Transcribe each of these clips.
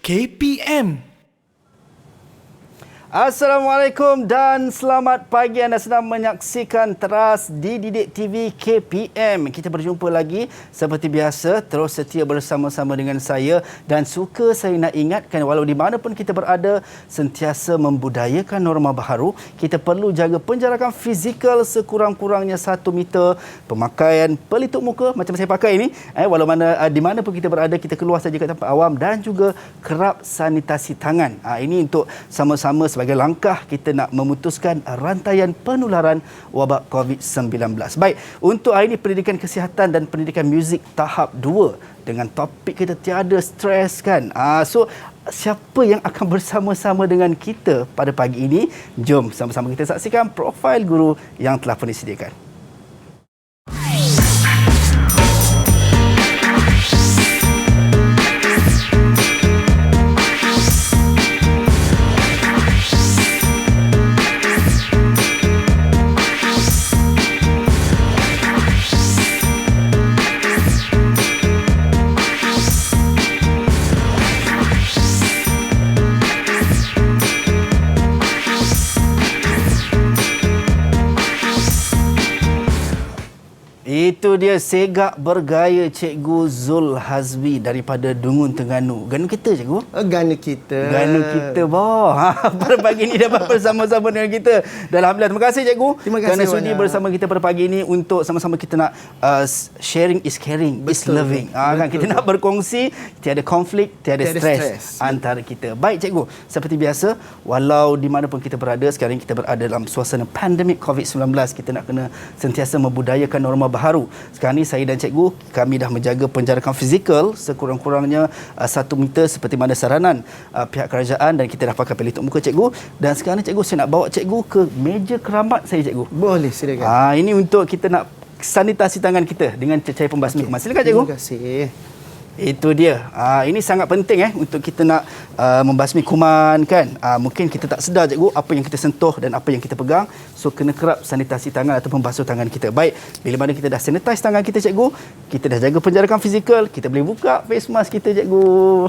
KPM. Assalamualaikum dan selamat pagi. Anda sedang menyaksikan Teras Dididik TV KPM. Kita berjumpa lagi seperti biasa, terus setia bersama-sama dengan saya, dan suka saya nak ingatkan walau di mana pun kita berada, sentiasa membudayakan norma baharu. Kita perlu jaga penjarakan fizikal sekurang-kurangnya 1 meter, pemakaian pelitup muka macam saya pakai ini, walau di mana pun kita berada, kita keluar saja ke tempat awam, dan juga kerap sanitasi tangan. Ini untuk sama-sama sebagai langkah kita nak memutuskan rantaian penularan wabak COVID-19. Baik, untuk hari ini pendidikan kesihatan dan pendidikan muzik tahap 2 dengan topik kita tiada stres kan. So siapa yang akan bersama-sama dengan kita pada pagi ini? Jom sama-sama kita saksikan profil guru yang telah pun disediakan. Itu dia segak bergaya Cikgu Zul Hazmi daripada Dungun Terengganu. Ganu kita, Cikgu? Ganu kita. Ganu kita, boh. Pada pagi ini dapat bersama-sama dengan kita. Dan alhamdulillah, terima kasih Cikgu. Terima kasih kerana sudi bersama kita pada pagi ini untuk sama-sama kita nak sharing is caring, is loving. Kan kita nak berkongsi, tiada konflik, tiada stres antara kita. Baik Cikgu, seperti biasa, walau di mana pun kita berada, sekarang kita berada dalam suasana pandemik COVID-19, kita nak kena sentiasa membudayakan norma baharu. Sekarang ni saya dan Cikgu, kami dah menjaga penjarakan fizikal sekurang-kurangnya 1 meter seperti mana saranan pihak kerajaan, dan kita dah pakai pelitup muka Cikgu. Dan sekarang ni Cikgu, saya nak bawa Cikgu ke meja keramat saya Cikgu. Boleh, silakan. Ini untuk kita nak sanitasi tangan kita dengan cecair pembasmi kuman. Silakan Cikgu. Terima kasih. Itu dia. Ini sangat penting untuk kita nak membasmi kuman kan. Mungkin kita tak sedar Cikgu apa yang kita sentuh dan apa yang kita pegang. So kena kerap sanitasi tangan atau membasuh tangan kita. Baik, bila mana kita dah sanitize tangan kita Cikgu, kita dah jaga penjarakan fizikal, kita boleh buka face mask kita Cikgu.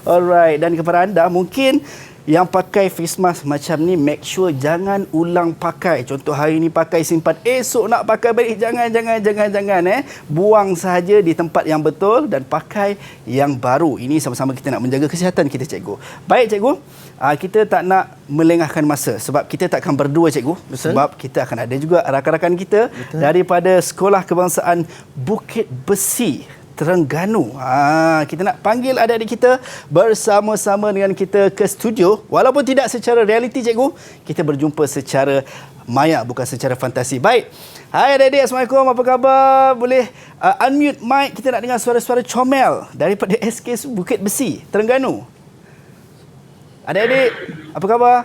Alright, dan kepada anda mungkin yang pakai face mask macam ni, make sure jangan ulang pakai. Contoh hari ni pakai, simpan, esok nak pakai balik. Jangan. Buang sahaja di tempat yang betul dan pakai yang baru. Ini sama-sama kita nak menjaga kesihatan kita Cikgu. Baik Cikgu, kita tak nak melengahkan masa sebab kita takkan berdua Cikgu. Betul. Sebab kita akan ada juga rakan-rakan kita. Betul. Daripada Sekolah Kebangsaan Bukit Besi, Terengganu. Kita nak panggil adik-adik kita bersama-sama dengan kita ke studio. Walaupun tidak secara realiti Cikgu, kita berjumpa secara maya, bukan secara fantasi. Baik. Hai adik-adik, Assalamualaikum. Apa khabar? Boleh unmute mic, kita nak dengar suara-suara comel daripada SK Bukit Besi, Terengganu. Adik-adik, apa khabar?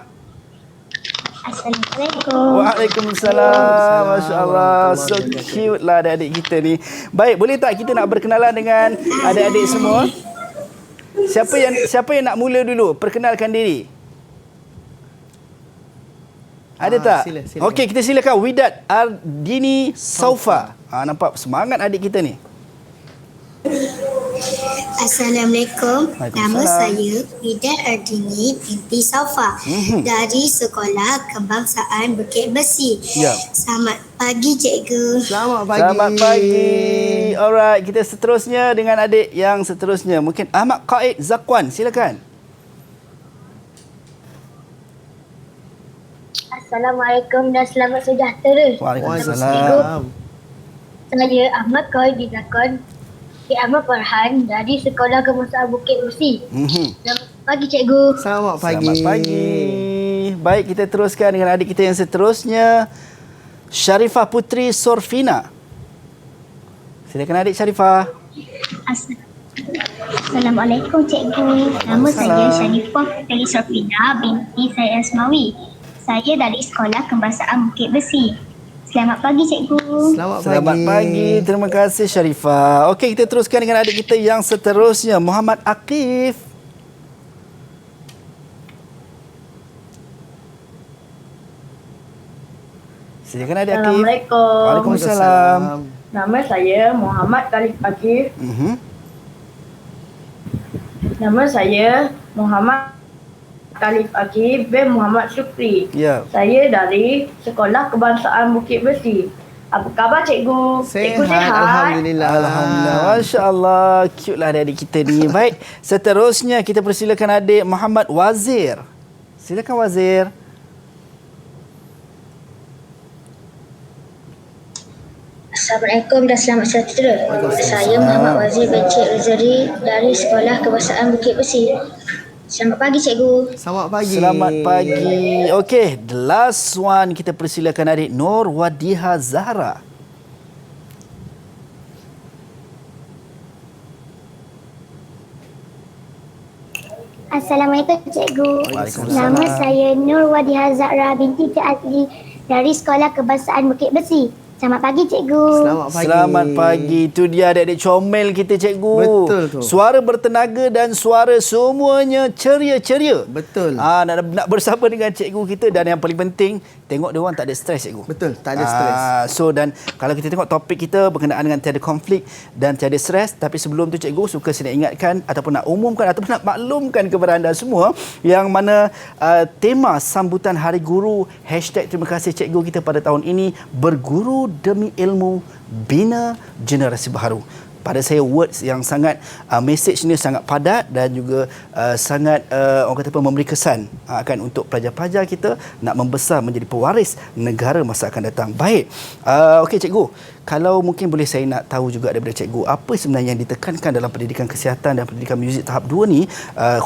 Assalamualaikum. Waalaikumsalam. Masya Allah. So cute lah adik-adik kita ni. Baik, boleh tak kita nak berkenalan dengan adik-adik semua? Siapa yang nak mula dulu? Perkenalkan diri. Ada tak? Sila. Okey, kita silakan Widat Ardini Saufa. Nampak semangat adik kita ni. Assalamualaikum. Nama saya Widat Ardini binti Saufa dari Sekolah Kebangsaan Bukit Besi. Ya. Selamat pagi Cikgu. Selamat pagi. Selamat pagi. Alright, kita seterusnya dengan adik yang seterusnya. Mungkin Ahmad Qaid Zakwan, silakan. Assalamualaikum dan selamat sejahtera. Waalaikumsalam. Saya Ahmad Qaid Zakwan, Cik Ahmad Farhan dari Sekolah Kebangsaan Bukit Besi. Selamat pagi Cikgu. Selamat pagi. Selamat pagi. Baik, kita teruskan dengan adik kita yang seterusnya, Sharifah Putri Sorfina. Silakan adik Sharifah. Assalamualaikum Cikgu. Nama saya Sharifah Putri Sorfina binti Syed Asmawi. Saya dari Sekolah Kebangsaan Bukit Besi. Selamat pagi Cikgu. Selamat pagi. Terima kasih Sharifah. Okey, kita teruskan dengan adik kita yang seterusnya, Muhammad Aqif. Silakan adik Aqif. Assalamualaikum. Waalaikumsalam. Nama saya Muhammad Talib Akif. Nama saya Muhammad Khalif Akib bin Muhammad Syukri. Ya. Saya dari Sekolah Kebangsaan Bukit Besi. Apa khabar cikgu? Cikgu Sehat, Alhamdulillah. Alhamdulillah. Masya Allah. Cute lah adik-adik kita ni. Baik. Seterusnya kita persilakan adik Muhammad Wazir. Silakan Wazir. Assalamualaikum dan selamat sejahtera. Saya Muhammad Wazir bin Cik Rizari dari Sekolah Kebangsaan Bukit Besi. Selamat pagi cikgu. Selamat pagi. Selamat pagi. Okey, the last one kita persilakan adik Nur Wadiha Zahra. Assalamualaikum cikgu. Waalaikumsalam. Nama saya Nur Wadiha Zahra binti Cik Azli dari Sekolah Kebangsaan Bukit Besi. Selamat pagi cikgu. Selamat pagi. Selamat pagi. Itu dia adik-adik comel kita cikgu. Betul tu. Suara bertenaga dan suara semuanya ceria-ceria. Betul. Nak bersama dengan cikgu kita dan yang paling penting tengok dia orang tak ada stres cikgu. Betul, tak ada stres. So dan kalau kita tengok topik kita berkenaan dengan tiada konflik dan tiada stres, tapi sebelum tu cikgu suka saya nak ingatkan ataupun nak umumkan ataupun nak maklumkan kepada anda semua yang mana tema sambutan Hari Guru #terima kasih cikgu kita pada tahun ini berguru demi ilmu bina generasi baharu. Pada saya words yang sangat message ni sangat padat dan juga sangat orang kata apa memberi kesan akan untuk pelajar-pelajar kita nak membesar menjadi pewaris negara masa akan datang. Baik. Okey cikgu, kalau mungkin boleh saya nak tahu juga daripada cikgu apa sebenarnya yang ditekankan dalam pendidikan kesihatan dan pendidikan muzik tahap 2 ni,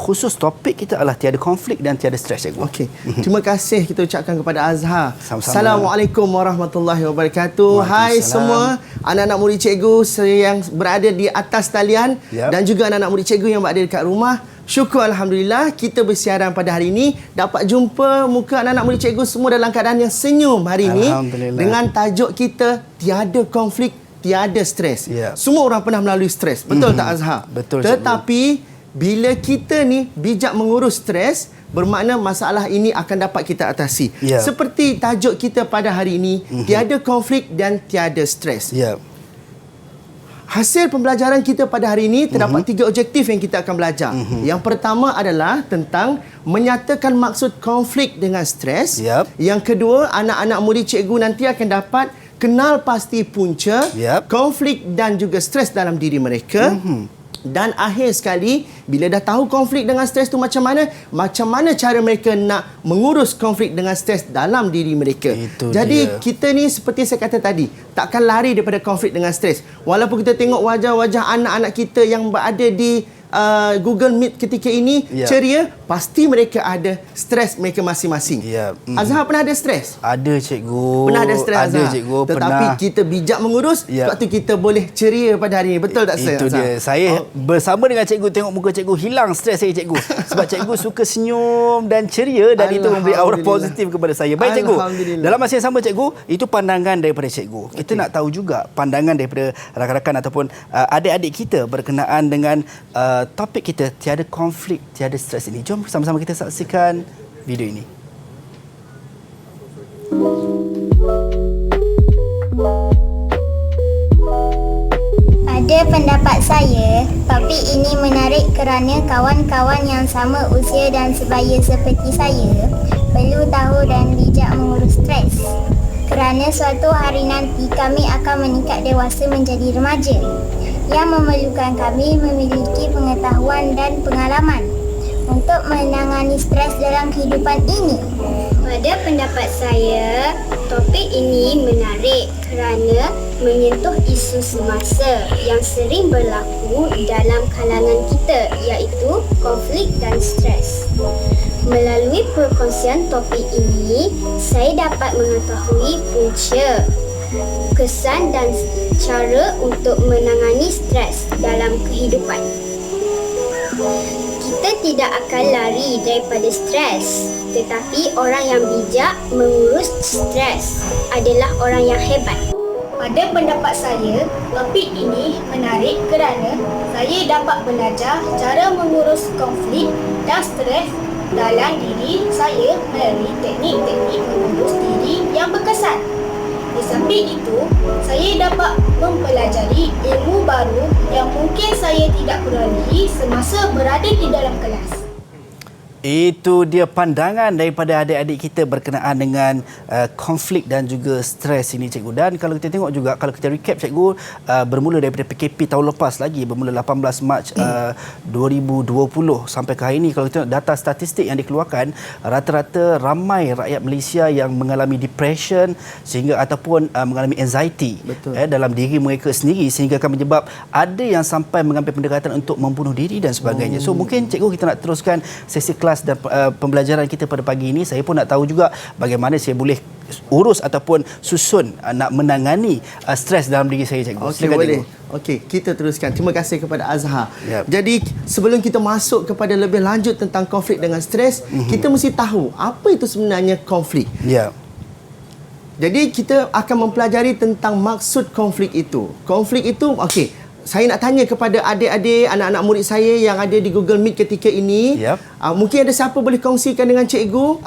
khusus topik kita adalah tiada konflik dan tiada stres cikgu. Okey. Terima kasih kita ucapkan kepada Azhar. Sama-sama. Assalamualaikum warahmatullahi wabarakatuh. Hai semua anak-anak murid cikgu yang berada di atas talian dan juga anak-anak murid cikgu yang berada dekat rumah. Syukur Alhamdulillah kita bersiaran pada hari ini dapat jumpa muka anak-anak murid cikgu semua dalam keadaan yang senyum hari ini dengan tajuk kita tiada konflik, tiada stres. Semua orang pernah melalui stres. Betul tak Azhar? Betul. Tetapi bila kita ni bijak mengurus stres, bermakna masalah ini akan dapat kita atasi. Seperti tajuk kita pada hari ini, tiada konflik dan tiada stres. Hasil pembelajaran kita pada hari ini terdapat 3 objektif yang kita akan belajar. Yang pertama adalah tentang menyatakan maksud konflik dengan stres. Yang kedua, anak-anak murid cikgu nanti akan dapat kenal pasti punca konflik dan juga stres dalam diri mereka. Dan akhir sekali, bila dah tahu konflik dengan stres tu macam mana cara mereka nak mengurus konflik dengan stres dalam diri mereka. Jadi kita ni seperti saya kata tadi, takkan lari daripada konflik dengan stres. Walaupun kita tengok wajah-wajah anak-anak kita yang berada di Google Meet ketika ini ceria, pasti mereka ada stres mereka masing-masing. Azhar pernah ada stres? Ada cikgu. Pernah ada stres Azhar? Ada cikgu. Tetapi kita bijak mengurus, sebab tu kita boleh ceria pada hari ini. Betul tak Itu dia. Saya bersama dengan cikgu tengok muka cikgu hilang stres saya cikgu. Sebab cikgu suka senyum dan ceria dan itu memberi aura positif kepada saya. Baik cikgu. Dalam masa yang sama cikgu, itu pandangan daripada cikgu. Kita nak tahu juga pandangan daripada rakan-rakan ataupun adik-adik kita berkenaan dengan topik kita tiada konflik, tiada stres ini. Jom sama-sama kita saksikan video ini. Pada pendapat saya, topik ini menarik kerana kawan-kawan yang sama usia dan sebaya seperti saya perlu tahu dan bijak mengurus stres. Kerana suatu hari nanti kami akan meningkat dewasa menjadi remaja yang memerlukan kami memiliki pengetahuan dan pengalaman untuk menangani stres dalam kehidupan ini. Pada pendapat saya, topik ini menarik kerana menyentuh isu semasa yang sering berlaku dalam kalangan kita, iaitu konflik dan stres. Melalui perkongsian topik ini, saya dapat mengetahui punca, kesan dan cara untuk menangani stres dalam kehidupan. Kita tidak akan lari daripada stres, tetapi orang yang bijak mengurus stres adalah orang yang hebat. Pada pendapat saya, topik ini menarik kerana saya dapat belajar cara mengurus konflik dan stres dalam diri saya melalui teknik-teknik mengurus diri yang berkesan. Di samping itu, saya dapat mempelajari ilmu baru yang mungkin saya tidak peroleh semasa berada di dalam kelas. Itu dia pandangan daripada adik-adik kita berkenaan dengan konflik dan juga stres ini, cikgu. Dan kalau kita tengok juga, kalau kita recap, cikgu, bermula daripada PKP tahun lepas lagi, bermula 18 Mac 2020 sampai ke hari ini, kalau kita tengok data statistik yang dikeluarkan, rata-rata ramai rakyat Malaysia yang mengalami depression sehingga ataupun mengalami anxiety dalam diri mereka sendiri, sehingga akan menyebab ada yang sampai mengambil pendekatan untuk membunuh diri dan sebagainya. So mungkin cikgu, kita nak teruskan sesi kelas dan pembelajaran kita pada pagi ini. Saya pun nak tahu juga bagaimana saya boleh urus ataupun susun nak menangani stres dalam diri saya, cikgu. Okey, boleh. Okey, kita teruskan. Terima kasih kepada Azhar. Jadi, sebelum kita masuk kepada lebih lanjut tentang konflik dengan stres, kita mesti tahu apa itu sebenarnya konflik. Jadi, kita akan mempelajari tentang maksud konflik itu. Konflik itu, okey, saya nak tanya kepada adik-adik, anak-anak murid saya yang ada di Google Meet ketika ini. Mungkin ada siapa boleh kongsikan dengan cikgu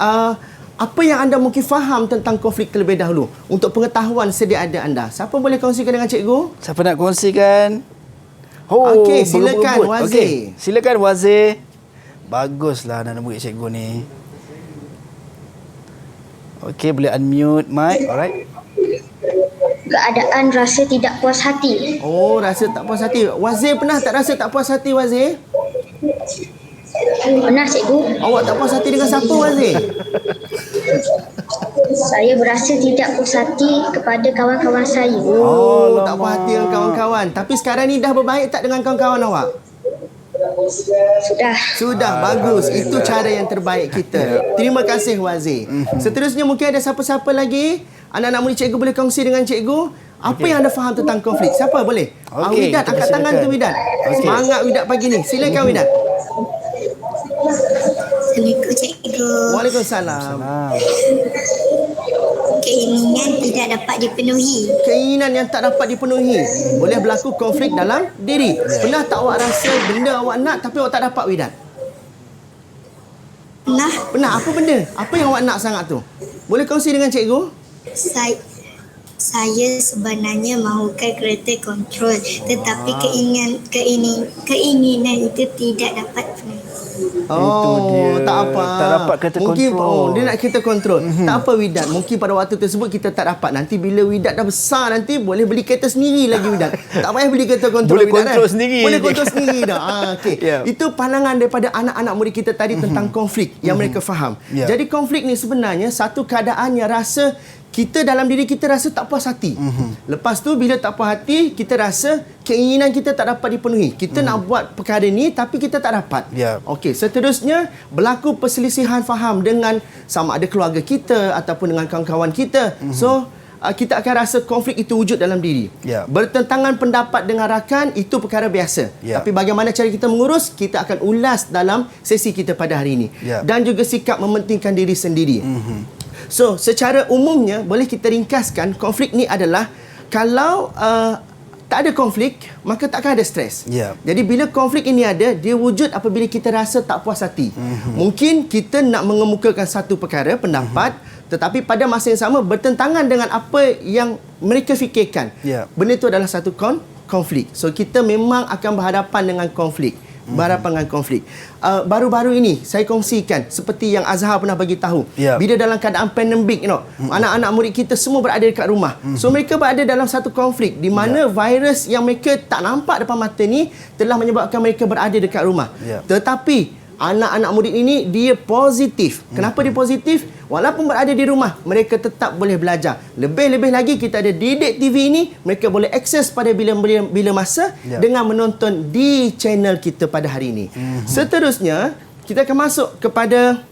apa yang anda mungkin faham tentang konflik terlebih dahulu untuk pengetahuan sedia ada anda. Siapa boleh kongsikan dengan cikgu? Siapa nak kongsikan? Okey, silakan Wazir. Okay, silakan Wazir. Baguslah anak-anak murid cikgu ni. Okey, boleh unmute mic. Alright. Keadaan rasa tidak puas hati. Oh, rasa tak puas hati. Wazir pernah tak rasa tak puas hati, Wazir? Pernah, cikgu. Awak tak puas hati dengan siapa, Wazir? Saya berasa tidak puas hati kepada kawan-kawan saya. Oh, tak puas hati dengan kawan-kawan. Tapi sekarang ni dah berbaik tak dengan kawan-kawan awak? Sudah, bagus. Itu cara yang terbaik kita. Terima kasih, Wazir. Seterusnya mungkin ada siapa-siapa lagi? Anak-anak murid cikgu boleh kongsi dengan cikgu apa yang anda faham tentang konflik. Siapa boleh? Widat, angkat tangan tu, Widat. Semangat Widat pagi ni. Silakan, Widat. Assalamualaikum, cikgu. Waalaikumsalam. Keinginan tidak dapat dipenuhi. Keinginan yang tak dapat dipenuhi. Boleh berlaku konflik dalam diri. Pernah tak awak rasa benda awak nak tapi awak tak dapat, Widat? Pernah. Apa benda? Apa yang awak nak sangat tu? Boleh kongsi dengan cikgu? Saya sebenarnya mahukan kereta kontrol, tetapi keinginan itu tidak dapat penuhi. Tak apa. Tak dapat kereta kontrol. Dia nak kereta kontrol. Tak apa, Widat. Mungkin pada waktu tersebut kita tak dapat. Nanti bila Widat dah besar nanti boleh beli kereta sendiri lagi, Widat. Tak payah beli kereta kontrol. Boleh kontrol sendiri. Boleh kontrol sendiri dah. Okay. Itu pandangan daripada anak-anak murid kita tadi tentang konflik yang mereka faham. Jadi konflik ni sebenarnya satu keadaan yang rasa kita dalam diri kita rasa tak puas hati. Lepas tu bila tak puas hati, kita rasa keinginan kita tak dapat dipenuhi. Kita nak buat perkara ni tapi kita tak dapat. Okey, seterusnya berlaku perselisihan faham dengan sama ada keluarga kita ataupun dengan kawan-kawan kita. So kita akan rasa konflik itu wujud dalam diri. Bertentangan pendapat dengan rakan itu perkara biasa. Tapi bagaimana cara kita mengurus, kita akan ulas dalam sesi kita pada hari ini. Dan juga sikap mementingkan diri sendiri. So, secara umumnya boleh kita ringkaskan konflik ni adalah kalau tak ada konflik, maka takkan ada stres. Jadi bila konflik ini ada, dia wujud apabila kita rasa tak puas hati. Mungkin kita nak mengemukakan satu perkara, pendapat, tetapi pada masa yang sama bertentangan dengan apa yang mereka fikirkan. Benda itu adalah satu konflik. So, kita memang akan berhadapan dengan konflik. Baru-baru ini saya kongsikan seperti yang Azhar pernah bagi tahu. Bila dalam keadaan pandemik, anak-anak murid kita semua berada dekat rumah. So mereka berada dalam satu konflik di mana virus yang mereka tak nampak depan mata ni telah menyebabkan mereka berada dekat rumah. Tetapi anak-anak murid ini dia positif. Kenapa dia positif? Walaupun berada di rumah, mereka tetap boleh belajar. Lebih-lebih lagi kita ada Didik TV ini, mereka boleh akses pada bila masa dengan menonton di channel kita pada hari ini. Seterusnya, kita akan masuk kepada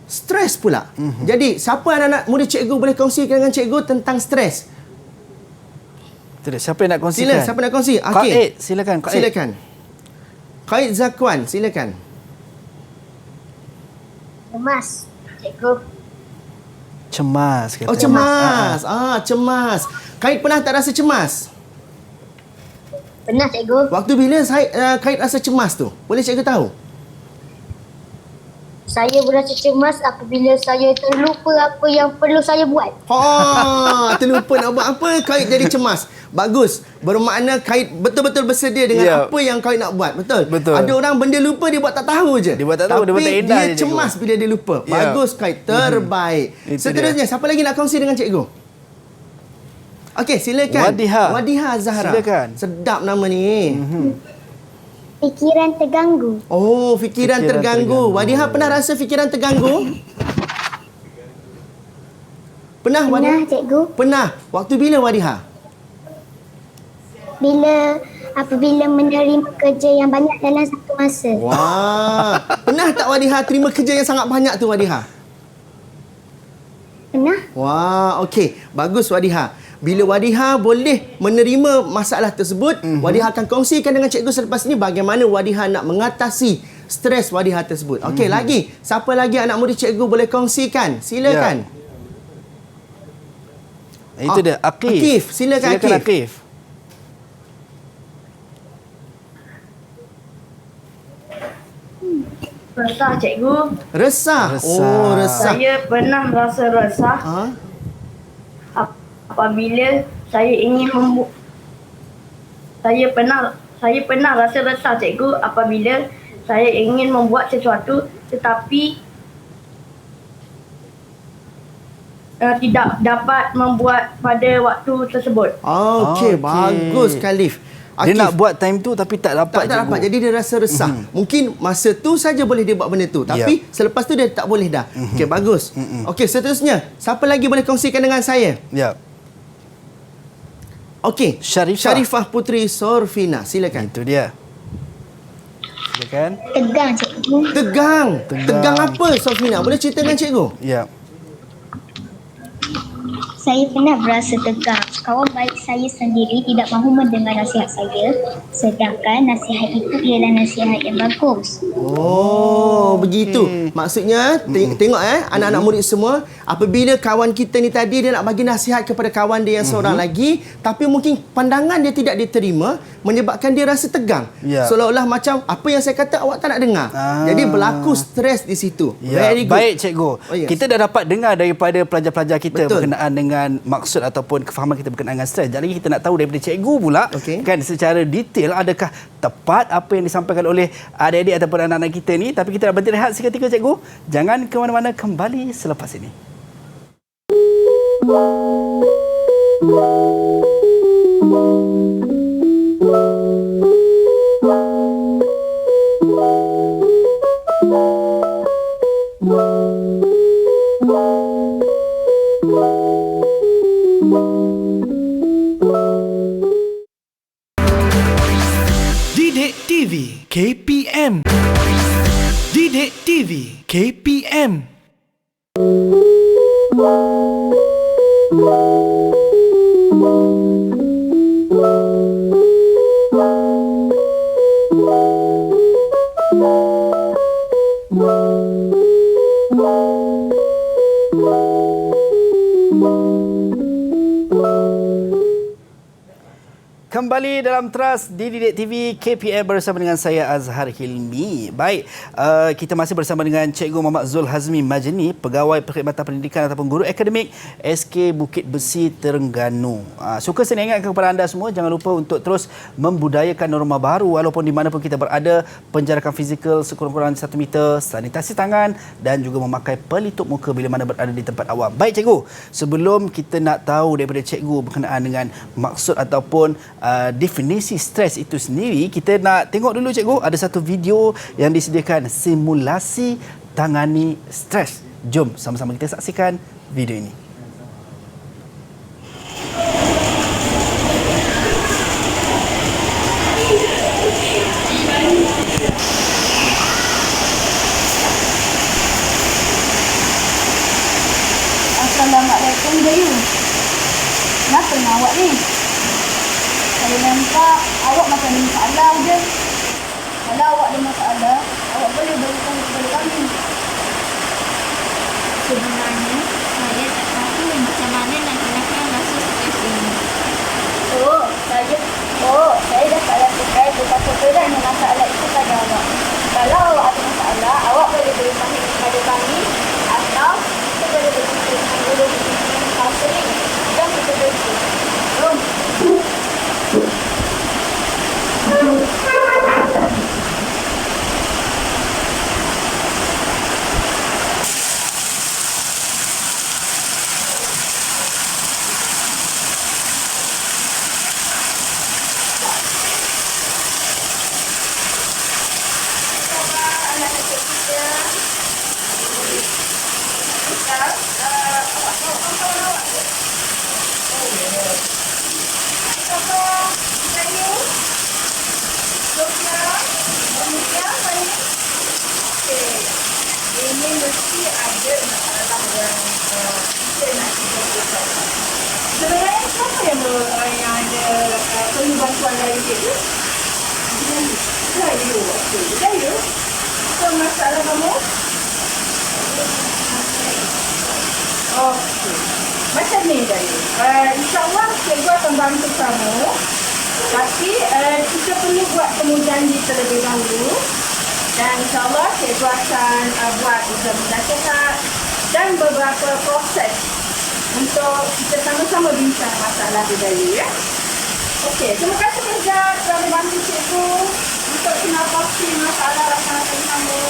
stres pula. Jadi, siapa anak-anak murid cikgu boleh kongsikan dengan cikgu tentang stres? Siapa yang nak kongsikan? Siapa nak kongsi? Qaid, silakan. Qaid Zakwan, silakan. Cemas, cikgu. Cemas. Oh, cemas. Cemas. Qaid pernah tak rasa cemas? Pernah, cikgu. Waktu bila Qaid rasa cemas tu? Boleh cikgu tahu? Saya berasa cemas apabila saya terlupa apa yang perlu saya buat. Terlupa nak buat apa, Kait jadi cemas. Bagus. Bermakna Kait betul-betul bersedia dengan apa yang Kait nak buat. Betul? Ada orang benda lupa dia buat tak tahu je. Dia buat tak tahu, Tapi dia buat tak indah dia cemas bila dia lupa. Bagus Kait, terbaik. Seterusnya, siapa lagi nak kongsi dengan cikgu? Okey, silakan. Wadiha Zahra. Silakan. Sedap nama ni. Fikiran terganggu. Oh, fikiran terganggu. Wadiha pernah rasa fikiran terganggu? Pernah, Wadiha? Pernah, cikgu. Pernah. Waktu bila, Wadiha? Apabila menerima kerja yang banyak dalam satu masa. Wah. Pernah tak Wadiha terima kerja yang sangat banyak tu, Wadiha? Pernah. Wah, okey. Bagus, Wadiha. Bila Wadiha boleh menerima masalah tersebut, Wadiha akan kongsikan dengan cikgu selepas ini bagaimana Wadiha nak mengatasi stres Wadiha tersebut. Okey, lagi. Siapa lagi anak murid cikgu boleh kongsikan? Silakan. Itu dia, Akif. Akif, silakan Akif. Resah, cikgu. Resah. Oh, resah. Saya pernah rasa resah apabila saya ingin saya pernah rasa resah, cikgu, apabila saya ingin membuat sesuatu tetapi tidak dapat membuat pada waktu tersebut. Okey, bagus Khalif. Dia nak buat time tu tapi tak dapat. Tak dapat. Jadi dia rasa resah. Mungkin masa tu saja boleh dia buat benda tu. Tapi selepas tu dia tak boleh dah. Okey, bagus. Okey, seterusnya. Siapa lagi boleh kongsikan dengan saya? Okey, Syarifah Putri Sorfina. Silakan. Itu dia. Silakan. Tegang, cikgu. Tegang apa, Sorfina? Boleh cerita dengan cikgu? Saya pernah berasa tegang. Kawan baik saya sendiri tidak mahu mendengar nasihat saya, sedangkan nasihat itu ialah nasihat yang bagus. Oh, begitu. Maksudnya, tengok anak-anak murid semua, apabila kawan kita ni tadi dia nak bagi nasihat kepada kawan dia yang seorang lagi, tapi mungkin pandangan dia tidak diterima, menyebabkan dia rasa tegang. Seolah-olah macam apa yang saya kata awak tak nak dengar. Jadi berlaku stres di situ. Very good. Baik, cikgu. Kita dah dapat dengar daripada pelajar-pelajar kita berkenaan dengan maksud ataupun kefahaman kita berkenaan dengan stres. Jadi kita nak tahu daripada cikgu pula kan secara detail adakah tepat apa yang disampaikan oleh adik-adik ataupun anak-anak kita ni. Tapi kita dah berhenti rehat seketika, cikgu. Jangan ke mana-mana, kembali selepas ini. Didik TV KPM. Didik TV KPM. Kembali dalam Trust di Didik TV KPM bersama dengan saya Azhar Hilmi. Baik, kita masih bersama dengan Cikgu Muhammad Zul Hazmi Majni, Pegawai Perkhidmatan Pendidikan ataupun Guru Akademik SK Bukit Besi, Terengganu. Suka saya ingatkan kepada anda semua, jangan lupa untuk terus membudayakan norma baru walaupun di mana pun kita berada. Penjarakan fizikal sekurang-kurangnya 1 meter, sanitasi tangan dan juga memakai pelitup muka bila mana berada di tempat awam. Baik, Cikgu, sebelum kita nak tahu daripada Cikgu berkenaan dengan maksud ataupun definisi stres itu sendiri, kita nak tengok dulu, Cikgu, ada satu video yang disediakan simulasi tangani stres. Jom sama-sama kita saksikan video ini. Assalamualaikum, Bayu. Kenapa dengan awak ni? Saya nampak awak macam ada masalah je. Kalau awak ada masalah, awak boleh beritahu kepada kami. Sebenarnya, saya tak tahu macam mana nak hilangkan rasa stres ini. Saya dapat lakukan betapa beratnya masalah itu pada awak. Kalau awak ada masalah, awak boleh beritahu kepada kepada kami atau kita boleh berjumpa dengan guru kaunseling. Jom kita berjumpa. Jom. Ini mesti ada masalah yang kita nak selesaikan. Sebenarnya siapa yang ada perlu bantuan dari cikgu? Saya. Saya? Apa masalah kamu? Okey. Macam ni Daya. InsyaAllah cikgu akan bantu kamu. Tapi kita perlu buat temujanji terlebih dahulu. Dan insyaAllah cikgu akan buat examinasi sihat dan beberapa proses untuk kita sama-sama bincang masalah budaya ya. Okey, terima kasih kejap kerana bantu cikgu untuk kenal pasti masalah rakan-rakan kamu.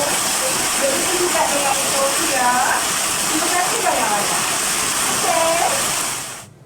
Jadi kita juga dengan Sofia. Terima kasih banyak-banyak. Okey.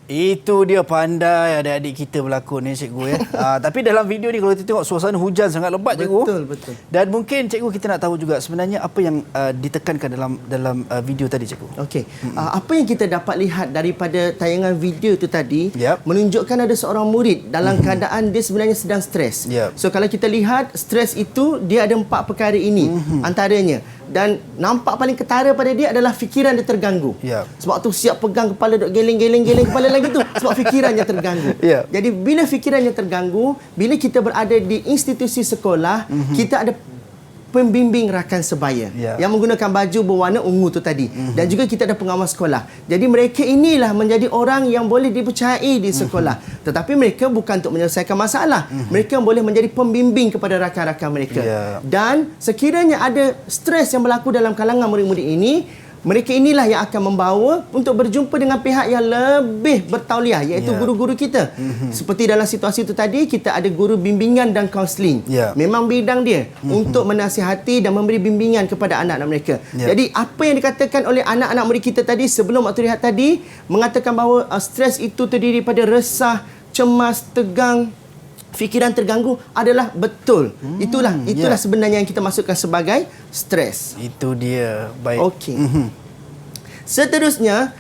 Itu dia pandai adik-adik kita berlakon ni cikgu ya. Tapi dalam video ni kalau kita tengok suasana hujan sangat lebat cikgu. Betul. Dan mungkin cikgu kita nak tahu juga sebenarnya apa yang ditekankan dalam video tadi cikgu. Okey. Apa yang kita dapat lihat daripada tayangan video itu tadi menunjukkan ada seorang murid dalam keadaan dia sebenarnya sedang stres. So kalau kita lihat stres itu dia ada 4 perkara ini antaranya. Dan nampak paling ketara pada dia adalah fikiran dia terganggu. Sebab tu siap pegang kepala duk geleng-geleng kepala lagi tu sebab fikirannya terganggu. Jadi bila fikirannya terganggu, bila kita berada di institusi sekolah, kita ada pembimbing rakan sebaya yang menggunakan baju berwarna ungu tu tadi. Dan juga kita ada pengawas sekolah. Jadi mereka inilah menjadi orang yang boleh dipercayai di sekolah. Tetapi mereka bukan untuk menyelesaikan masalah. Mereka boleh menjadi pembimbing kepada rakan-rakan mereka. Dan sekiranya ada stres yang berlaku dalam kalangan murid-murid ini, mereka inilah yang akan membawa untuk berjumpa dengan pihak yang lebih bertauliah, iaitu guru-guru kita. Seperti dalam situasi itu tadi, kita ada guru bimbingan dan kaunseling. Memang bidang dia untuk menasihati dan memberi bimbingan kepada anak-anak mereka. Jadi apa yang dikatakan oleh anak-anak murid kita tadi sebelum waktu rehat tadi, mengatakan bahawa stres itu terdiri pada resah, cemas, tegang, fikiran terganggu adalah betul. Itulah sebenarnya yang kita masukkan sebagai stres. Itu dia. Baik. Okey. Seterusnya,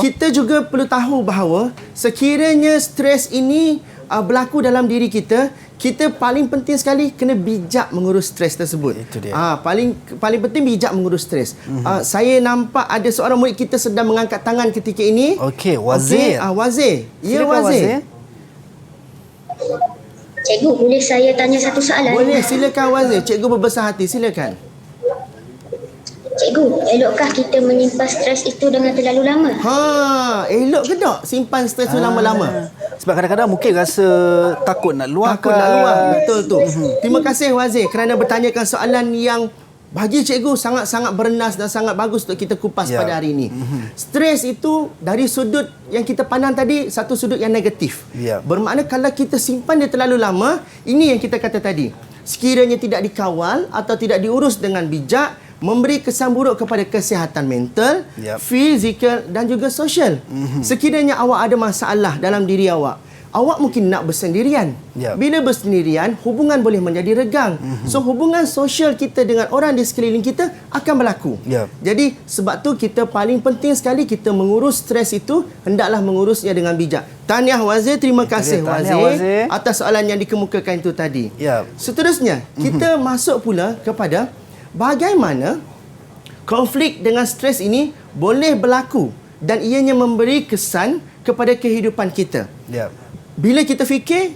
kita juga perlu tahu bahawa sekiranya stres ini berlaku dalam diri kita, kita paling penting sekali kena bijak mengurus stres tersebut. Itu dia. Paling penting bijak mengurus stres. Saya nampak ada seorang murid kita sedang mengangkat tangan ketika ini. Okey, Wazir. Wazir. Ya, Wazir. Cikgu, boleh saya tanya satu soalan? Boleh, silakan Wazir. Cikgu berbesar hati, silakan. Cikgu, elokkah kita menyimpan stres itu dengan terlalu lama? Elok ke tak simpan stres tu lama-lama? Sebab kadang-kadang mungkin rasa takut nak luahkan. Takut nak luah, betul tu. Terima kasih Wazir kerana bertanyakan soalan yang bagi cikgu sangat-sangat bernas dan sangat bagus untuk kita kupas pada hari ini. Stres itu dari sudut yang kita pandang tadi, satu sudut yang negatif. Bermakna kalau kita simpan dia terlalu lama, ini yang kita kata tadi. Sekiranya tidak dikawal atau tidak diurus dengan bijak, memberi kesan buruk kepada kesihatan mental, fizikal dan juga sosial. Sekiranya awak ada masalah dalam diri awak, awak mungkin nak bersendirian. Bila bersendirian, hubungan boleh menjadi regang. So, hubungan sosial kita dengan orang di sekeliling kita akan berlaku. Jadi, sebab tu kita paling penting sekali kita mengurus stres itu, hendaklah mengurusnya dengan bijak. Tahniah Wazir, terima kasih Wazir atas soalan yang dikemukakan itu tadi. Seterusnya, kita masuk pula kepada bagaimana konflik dengan stres ini boleh berlaku dan ianya memberi kesan kepada kehidupan kita. Bila kita fikir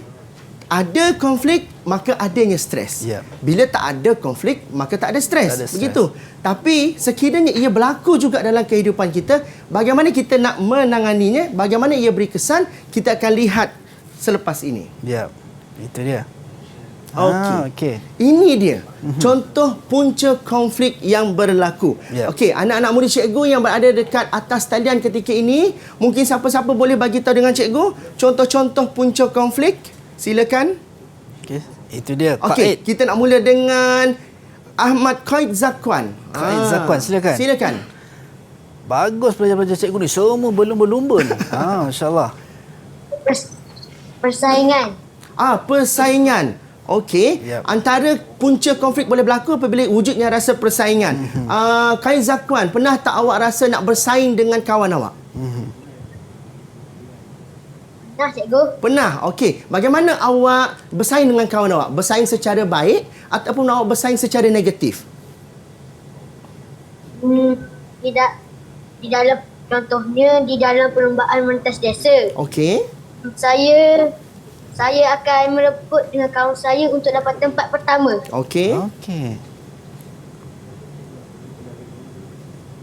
ada konflik, maka adanya stres. Bila tak ada konflik, maka tak ada stres. Begitu. Tapi sekiranya ia berlaku juga dalam kehidupan kita, bagaimana kita nak menanganinya, bagaimana ia beri kesan, kita akan lihat selepas ini. Itu dia. Okey. Ini dia contoh punca konflik yang berlaku. Okey, anak-anak murid cikgu yang berada dekat atas talian ketika ini, mungkin siapa-siapa boleh bagi tahu dengan cikgu contoh-contoh punca konflik. Silakan. Okey, itu dia. Okey, kita nak mula dengan Ahmad Qaid Zakwan. Zakwan, silakan. Silakan. Bagus pelajar-pelajar cikgu ni, semua berlumba-lumba ni. Masya-Allah. Persaingan. Persaingan. Okey. Antara punca konflik boleh berlaku apabila wujudnya rasa persaingan. Qaid Zakwan, pernah tak awak rasa nak bersaing dengan kawan awak? Pernah, cikgu. Pernah. Okey. Bagaimana awak bersaing dengan kawan awak? Bersaing secara baik ataupun awak bersaing secara negatif? Tidak. Di dalam, contohnya di dalam perlombaan mentas desa. Okey. Saya akan merebut dengan kawan saya untuk dapat tempat pertama. Okey.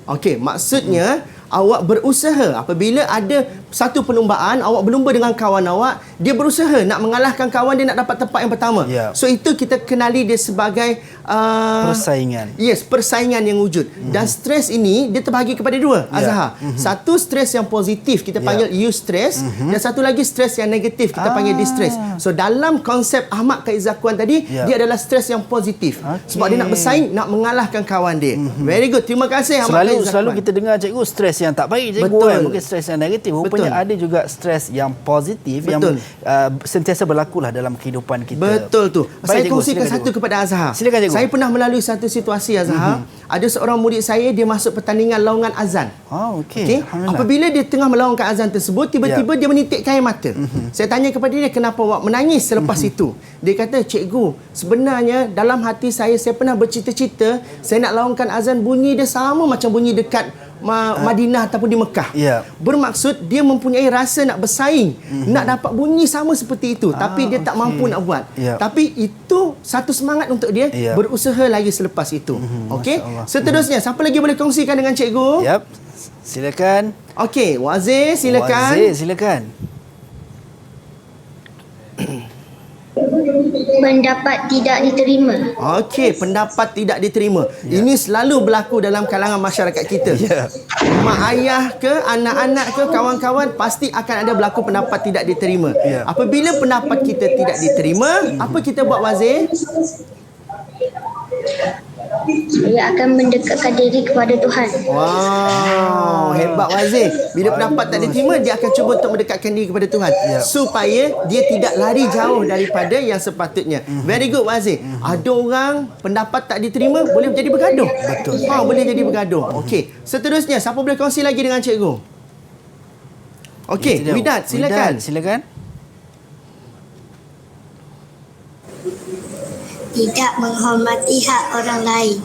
Okey, maksudnya awak berusaha apabila ada satu perlumbaan, awak berlumba dengan kawan awak, dia berusaha nak mengalahkan kawan dia nak dapat tempat yang pertama. So itu kita kenali dia sebagai persaingan. Yes, persaingan yang wujud. Dan stres ini dia terbahagi kepada dua, Azhar. Satu stres yang positif kita panggil eustress, dan satu lagi stres yang negatif kita panggil distress. So dalam konsep Ahmad Qaid Zakwan tadi, dia adalah stres yang positif. Sebab dia nak bersaing, nak mengalahkan kawan dia. Very good. Terima kasih Ahmad Qaid Zakwan. Selalu kita dengar cikgu stres yang tak baik cikgu. Betul. Mungkin stres yang negatif. Rupanya ada juga stres yang positif yang sentiasa berlakulah dalam kehidupan kita. Betul tu. Saya Cikgu, kongsikan satu kepada Azhar. Silakan cikgu. Saya pernah melalui satu situasi Azhar. Ada seorang murid saya, dia masuk pertandingan laungan azan. Okey. Apabila dia tengah melaungkan azan tersebut, tiba-tiba dia menitikkan air mata. Saya tanya kepada dia, kenapa awak menangis selepas itu? Dia kata, cikgu, sebenarnya dalam hati saya pernah bercita-cita saya nak laungkan azan, bunyi dia sama macam bunyi dekat Madinah ataupun di Mekah. Bermaksud dia mempunyai rasa nak bersaing, nak dapat bunyi sama seperti itu, tapi dia tak mampu nak buat. Tapi itu satu semangat untuk dia berusaha lagi selepas itu. Okey. Seterusnya, siapa lagi boleh kongsikan dengan cikgu? Silakan. Okey, Wazir silakan. Pendapat tidak diterima. Okey, pendapat tidak diterima. Ini selalu berlaku dalam kalangan masyarakat kita. Mak ayah ke, anak-anak ke, kawan-kawan, pasti akan ada berlaku pendapat tidak diterima. Apabila pendapat kita tidak diterima, apa kita buat, Wazir? Saya akan mendekatkan diri kepada Tuhan. Wow, hebat Wazir. Bila pendapat tak diterima, dia akan cuba untuk mendekatkan diri kepada Tuhan supaya dia tidak lari jauh daripada yang sepatutnya. Very good Wazir. Ada orang pendapat tak diterima boleh jadi bergaduh. Betul. Boleh jadi bergaduh. Okey. Seterusnya, siapa boleh kongsi lagi dengan cikgu? Okey, Widat silakan. Tidak menghormati hak orang lain.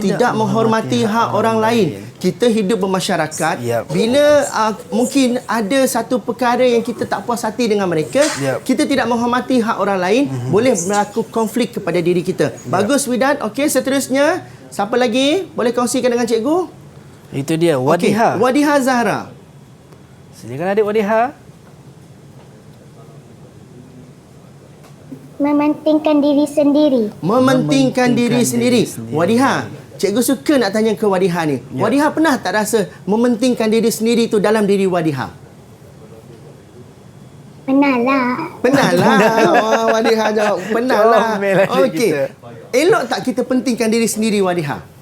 Tidak menghormati hak orang lain. Kita hidup bermasyarakat. Bila mungkin ada satu perkara yang kita tak puas hati dengan mereka, kita tidak menghormati hak orang lain, boleh berlaku konflik kepada diri kita. Bagus Widat. Okey, seterusnya, siapa lagi boleh kongsikan dengan cikgu? Itu dia, Wadiha. Wadiha Zahra. Silakan adik Wadiha. Mementingkan diri sendiri. Mementingkan diri sendiri. Wadiha, cikgu suka nak tanya ke Wadiha ni. Wadiha pernah tak rasa mementingkan diri sendiri tu dalam diri Wadiha? Pernahlah. Wadiha jawab pernahlah. Okey. Elok tak kita pentingkan diri sendiri, Wadiha?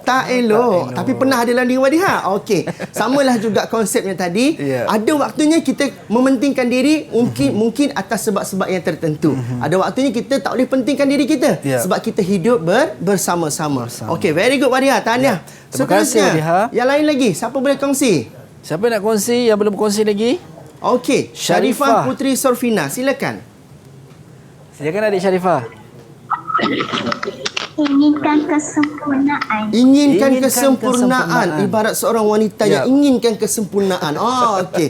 Tak elok. Tapi pernah ada dalam diri Wadiha. Okey. Samalah juga konsepnya tadi. Ada waktunya kita mementingkan diri mungkin atas sebab-sebab yang tertentu. Ada waktunya kita tak boleh pentingkan diri kita sebab kita hidup bersama-sama. Okey, very good Wadiha. Tahniah. Terima kasih Wadiha. Yang lain lagi, siapa boleh kongsi? Siapa nak kongsi yang belum kongsi lagi? Okey, Sharifah Putri Sorfina, silakan. Silakan adik Sharifah. Inginkan kesempurnaan. Inginkan kesempurnaan. Ibarat seorang wanita yang inginkan kesempurnaan. Okey.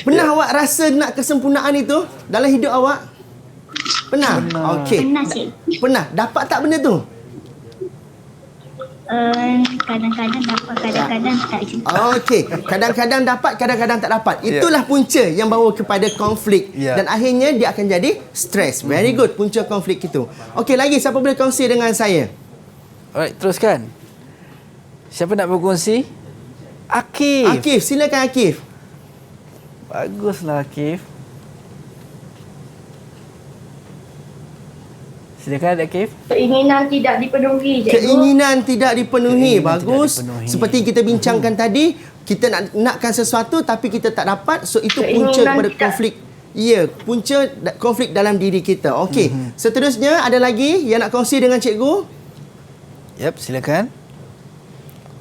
Pernah awak rasa nak kesempurnaan itu dalam hidup awak? Pernah? Okey. Pernah, cik. Pernah. Dapat tak benda tu? Kadang-kadang dapat, kadang-kadang tak juga. Okey, kadang-kadang dapat, kadang-kadang tak dapat. Itulah punca yang bawa kepada konflik dan akhirnya dia akan jadi stres. Very good, punca konflik itu. Okey, lagi siapa boleh kongsi dengan saya? Alright, teruskan. Siapa nak berkongsi? Akif. Akif, silakan Akif. Baguslah Akif. Silakan Akif. Keinginan tidak dipenuhi, cikgu. Keinginan tidak dipenuhi. Bagus. tidak dipenuhi. Seperti kita bincangkan tadi, kita nakkan sesuatu tapi kita tak dapat. So itu punca kepada konflik. Ya, punca konflik dalam diri kita. Okey. Seterusnya ada lagi yang nak kongsi dengan cikgu? Yap, silakan.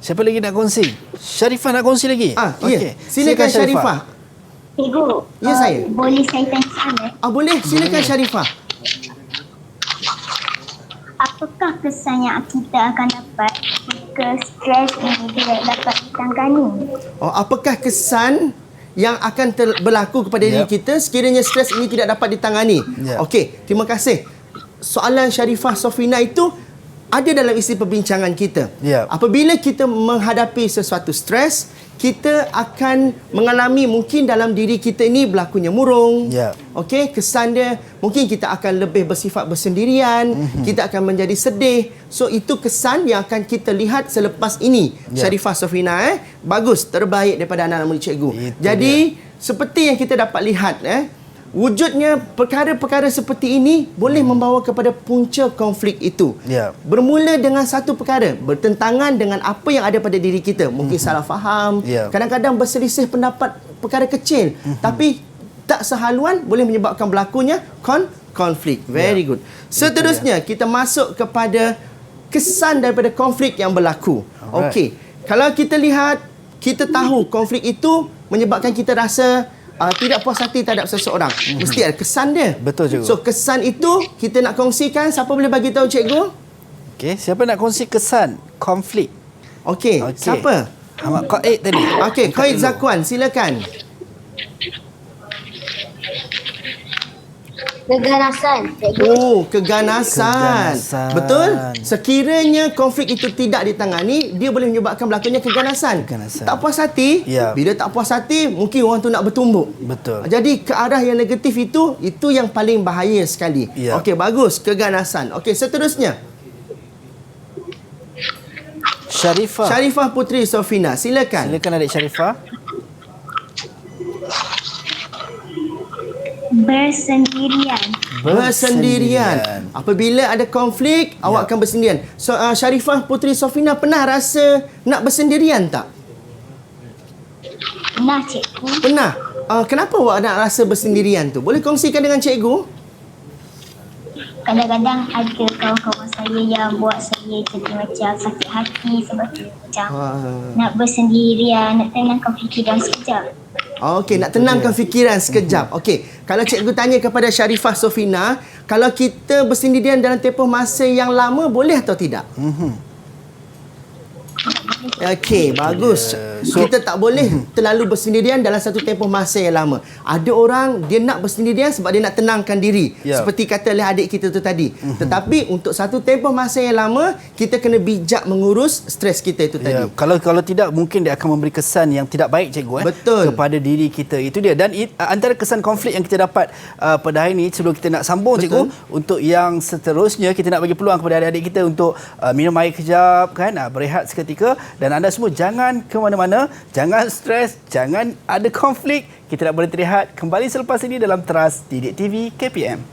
Siapa lagi nak kongsi? Syarifah nak kongsi lagi? Ya. Silakan Syarifah. Cikgu, Ya, saya. boleh saya tanya soalan? Boleh, silakan Syarifah. Apakah kesan yang kita akan dapat jika stres ini tidak dapat ditangani? Apakah kesan yang akan berlaku kepada diri kita sekiranya stres ini tidak dapat ditangani? Okey, terima kasih. Soalan Syarifah Sofina itu ada dalam isi perbincangan kita. Apabila kita menghadapi sesuatu stres, kita akan mengalami mungkin dalam diri kita ini berlakunya murung. Okey, kesan dia mungkin kita akan lebih bersifat bersendirian, kita akan menjadi sedih. So itu kesan yang akan kita lihat selepas ini. Syarifah Sofina, bagus, terbaik daripada anak-anak murid cikgu. Jadi seperti yang kita dapat lihat, wujudnya perkara-perkara seperti ini boleh membawa kepada punca konflik itu. Bermula dengan satu perkara bertentangan dengan apa yang ada pada diri kita. Mungkin salah faham, kadang-kadang berselisih pendapat perkara kecil, tapi tak sehaluan boleh menyebabkan berlakunya konflik. Very good. Seterusnya kita masuk kepada kesan daripada konflik yang berlaku. Okey, kalau kita lihat, kita tahu konflik itu menyebabkan kita rasa tidak puas hati terhadap seseorang. Mesti ada kesan dia. Betul, cikgu. So kesan itu kita nak kongsikan. Siapa boleh bagi tahu cikgu? Okey, siapa nak kongsi kesan konflik? Okey, siapa? Ahmad Qaid tadi. Okey, Qaid Zakwan, silakan. Keganasan, cikgu. Keganasan. Betul? Sekiranya konflik itu tidak ditangani, dia boleh menyebabkan berlakunya keganasan. Tak puas hati, bila tak puas hati, mungkin orang tu nak bertumbuk. Betul. Jadi ke arah yang negatif itu yang paling bahaya sekali. Okey, bagus. Keganasan. Okey, seterusnya. Syarifah Putri Sofina, silakan. Silakan adik Syarifah. Bersendirian. Apabila ada konflik, awak akan bersendirian. So, Syarifah Putri Sofina pernah rasa nak bersendirian tak? Pernah, cikgu. Pernah. Kenapa awak nak rasa bersendirian tu? Boleh kongsikan dengan cikgu? Kadang-kadang ada kawan-kawan saya yang buat saya jadi macam sakit hati sebab macam nak bersendirian, nak tenangkan fikiran sekejap. Okey, nak tenangkan fikiran sekejap. Okey, kalau cikgu tanya kepada Syarifah Sofina, kalau kita bersendirian dalam tempoh masa yang lama, boleh atau tidak? Okey, bagus. So, kita tak boleh terlalu bersendirian dalam satu tempoh masa yang lama. Ada orang dia nak bersendirian sebab dia nak tenangkan diri. Seperti kata oleh adik kita tu tadi. Tetapi untuk satu tempoh masa yang lama, kita kena bijak mengurus stres kita itu tadi. Kalau tidak, mungkin dia akan memberi kesan yang tidak baik, cikgu. Betul. Kepada diri kita. Itu dia. Dan antara kesan konflik yang kita dapat pada hari ini, sebelum kita nak sambung, cikgu, untuk yang seterusnya, kita nak bagi peluang kepada adik-adik kita untuk minum air kejap, kan, berehat seketika. Dan anda semua jangan ke mana-mana, jangan stres, jangan ada konflik. Kita nak boleh terlihat kembali selepas ini dalam Teras Didik TV KPM.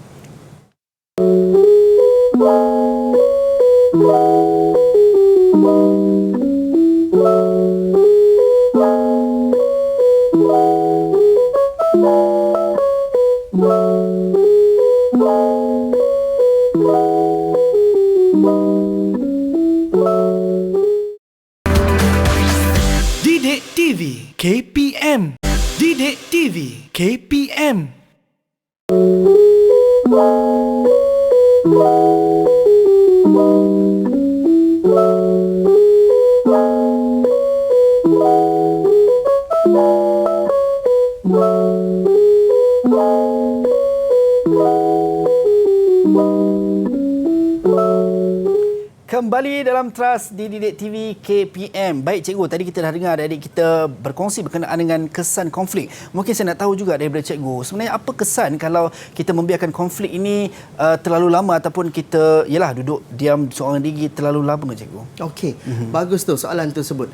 Didik TV KPM. Didik TV KPM. Kembali dalam Trust di Didik TV KPM. Baik cikgu, tadi kita dah dengar adik kita berkongsi berkenaan dengan kesan konflik. Mungkin saya nak tahu juga daripada cikgu, sebenarnya apa kesan kalau kita membiarkan konflik ini terlalu lama ataupun kita duduk diam seorang diri terlalu lama, cikgu? Okey, bagus tu soalan tersebut.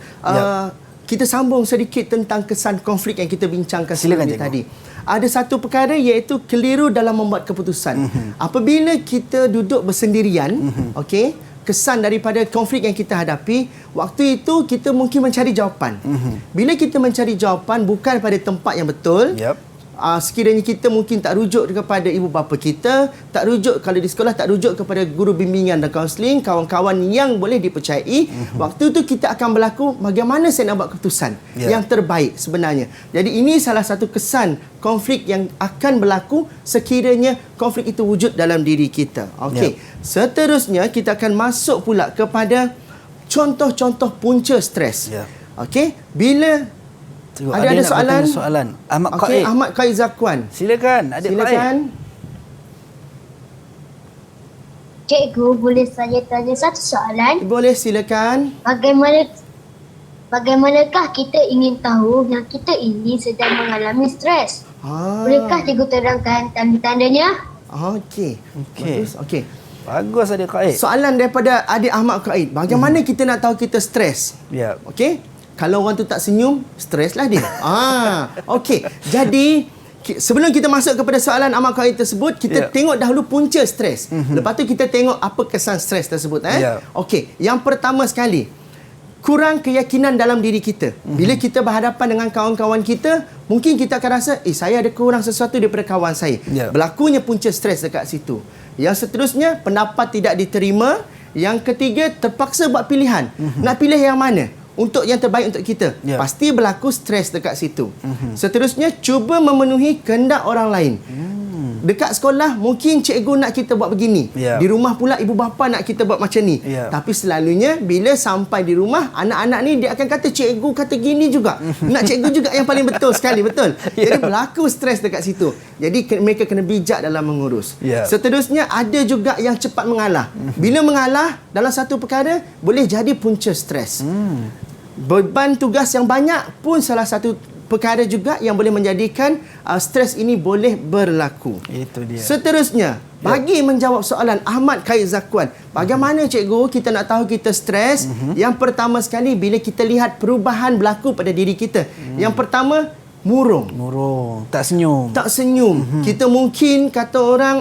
Kita sambung sedikit tentang kesan konflik yang kita bincangkan sebelum tadi. Ada satu perkara iaitu keliru dalam membuat keputusan. Apabila kita duduk bersendirian, okey, kesan daripada konflik yang kita hadapi, waktu itu kita mungkin mencari jawapan. Bila kita mencari jawapan bukan pada tempat yang betul, sekiranya kita mungkin tak rujuk kepada ibu bapa kita, tak rujuk kalau di sekolah, tak rujuk kepada guru bimbingan dan kaunseling, kawan-kawan yang boleh dipercayai, waktu itu kita akan berlaku bagaimana saya nak buat keputusan yang terbaik sebenarnya. Jadi ini salah satu kesan konflik yang akan berlaku sekiranya konflik itu wujud dalam diri kita. Okey. Seterusnya kita akan masuk pula kepada contoh-contoh punca stres. Okey, bila ada soalan. Ahmad Qaid. Ahmad Qaid Zakwan. Silakan, adik Silakan. Cikgu, boleh saya tanya satu soalan? Boleh, silakan. Bagaimanakah kita ingin tahu yang kita ini sedang mengalami stres? Bolehkah cikgu terangkan tanda-tandanya? Okey. Okey. Bagus adik Qaid. Soalan daripada adik Ahmad Qaid. Bagaimana kita nak tahu kita stres? Okey. Kalau orang tu tak senyum, streslah dia. Okey. Jadi, sebelum kita masuk kepada soalan Ahmad Qaid tersebut, kita tengok dahulu punca stres. Lepas tu kita tengok apa kesan stres tersebut. Okey. Yang pertama sekali, kurang keyakinan dalam diri kita. Bila kita berhadapan dengan kawan-kawan kita, mungkin kita akan rasa, saya ada kurang sesuatu daripada kawan saya. Berlakunya punca stres dekat situ. Yang seterusnya, pendapat tidak diterima. Yang ketiga, terpaksa buat pilihan. Nak pilih yang mana? Untuk yang terbaik untuk kita. Pasti berlaku stres dekat situ. Seterusnya, cuba memenuhi kehendak orang lain. Dekat sekolah, mungkin cikgu nak kita buat begini. Di rumah pula, ibu bapa nak kita buat macam ni. Tapi selalunya, bila sampai di rumah, anak-anak ni dia akan kata, cikgu kata gini juga. Nak cikgu juga yang paling betul sekali, betul? Jadi berlaku stres dekat situ. Jadi mereka kena bijak dalam mengurus. Seterusnya, ada juga yang cepat mengalah. Bila mengalah dalam satu perkara, boleh jadi punca stres. Beban tugas yang banyak pun salah satu perkara juga yang boleh menjadikan stres ini boleh berlaku. Itu dia. Seterusnya, bagi menjawab soalan Ahmad Qaid Zakwan, bagaimana cikgu kita nak tahu kita stres? Yang pertama sekali, bila kita lihat perubahan berlaku pada diri kita. Yang pertama, murung, tak senyum. Kita mungkin kata orang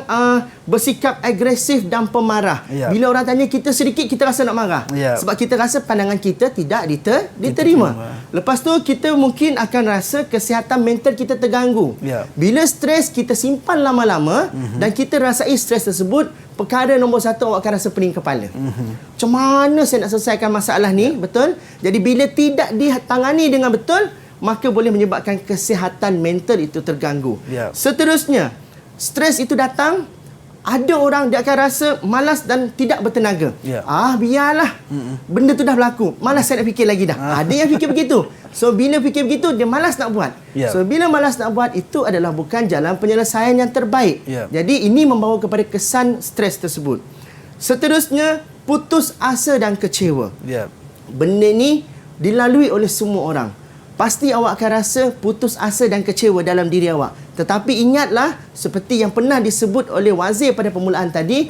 bersikap agresif dan pemarah. Bila orang tanya kita sedikit, kita rasa nak marah. Sebab kita rasa pandangan kita tidak diterima. Lepas tu kita mungkin akan rasa kesihatan mental kita terganggu. Bila stres kita simpan lama-lama dan kita rasai stres tersebut, perkara nombor satu, awak akan rasa pening kepala. Macam mana saya nak selesaikan masalah ni? Betul? Jadi bila tidak ditangani dengan betul, maka boleh menyebabkan kesihatan mental itu terganggu. Seterusnya, stres itu datang, ada orang dia akan rasa malas dan tidak bertenaga. Biarlah. Benda tu dah berlaku. Malas saya nak fikir lagi dah. Ada yang fikir begitu. So, bila fikir begitu, dia malas nak buat. So, bila malas nak buat, itu adalah bukan jalan penyelesaian yang terbaik. Jadi, ini membawa kepada kesan stres tersebut. Seterusnya, putus asa dan kecewa. Benda ni dilalui oleh semua orang. Pasti awak akan rasa putus asa dan kecewa dalam diri awak. Tetapi ingatlah, seperti yang pernah disebut oleh Wazir pada permulaan tadi,